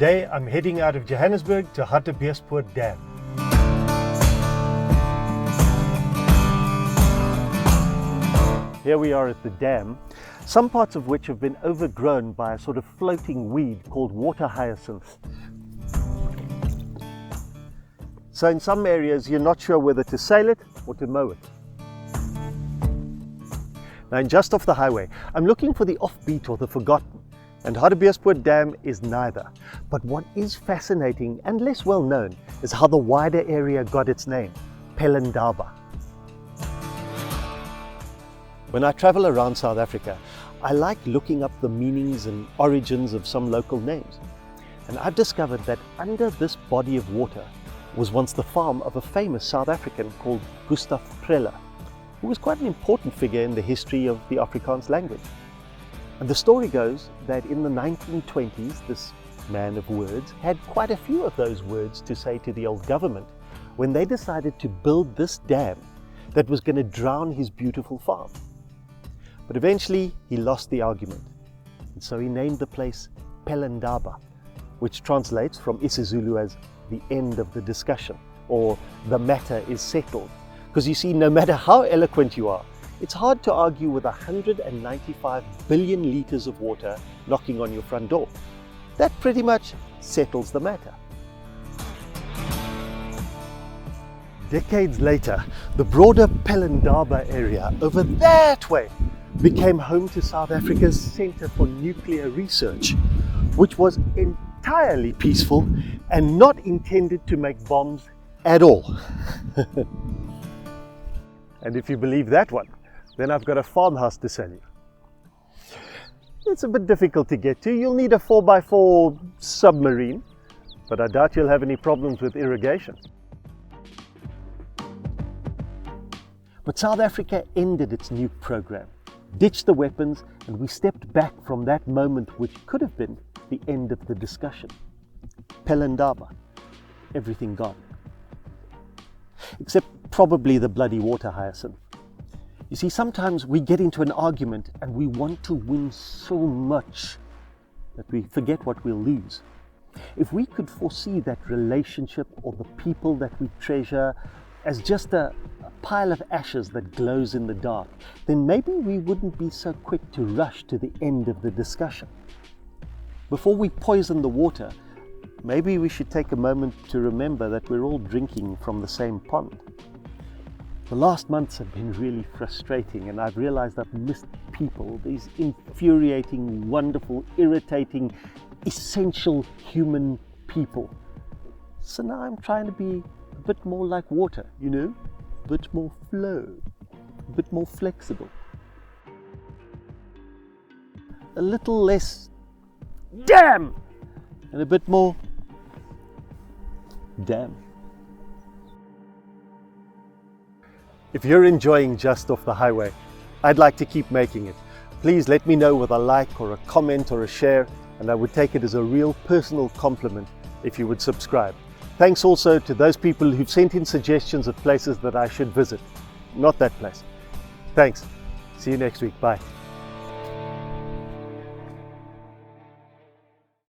Today I'm heading out of Johannesburg to Hartbeespoort Dam. Here we are at the dam, some parts of which have been overgrown by a sort of floating weed called water hyacinth. So in some areas you're not sure whether to sail it or to mow it. Now just off the highway, I'm looking for the offbeat or the forgotten, and Hartbeespoort Dam is neither. But what is fascinating and less well known is how the wider area got its name, Pelindaba. When I travel around South Africa, I like looking up the meanings and origins of some local names. And I've discovered that under this body of water was once the farm of a famous South African called Gustav Prelle, who was quite an important figure in the history of the Afrikaans language. And the story goes that in the 1920s, this man of words had quite a few of those words to say to the old government when they decided to build this dam that was going to drown his beautiful farm. But eventually he lost the argument, and so he named the place Pelindaba, which translates from isiZulu as the end of the discussion, or the matter is settled. Because you see, no matter how eloquent you are, it's hard to argue with 195 billion litres of water knocking on your front door. That pretty much settles the matter. Decades later, the broader Pelindaba area over that way became home to South Africa's Centre for Nuclear Research, which was entirely peaceful and not intended to make bombs at all. And if you believe that one, then I've got a farmhouse to sell you. It's a bit difficult to get to. You'll need a 4x4 submarine, but I doubt you'll have any problems with irrigation. But South Africa ended its nuke program, ditched the weapons, and we stepped back from that moment which could have been the end of the discussion. Pelindaba, everything gone. Except probably the bloody water hyacinth. You see, sometimes we get into an argument and we want to win so much that we forget what we'll lose. If we could foresee that relationship or the people that we treasure as just a pile of ashes that glows in the dark, then maybe we wouldn't be so quick to rush to the end of the discussion. Before we poison the water, maybe we should take a moment to remember that we're all drinking from the same pond. The last months have been really frustrating, and I've realized I've missed people, these infuriating, wonderful, irritating, essential human people. So now I'm trying to be a bit more like water, you know? A bit more flow, a bit more flexible. A little less damn, and a bit more damn. If you're enjoying Just Off the Highway, I'd like to keep making it. Please let me know with a like or a comment or a share, and I would take it as a real personal compliment if you would subscribe. Thanks also to those people who've sent in suggestions of places that I should visit. Not that place. Thanks. See you next week. Bye.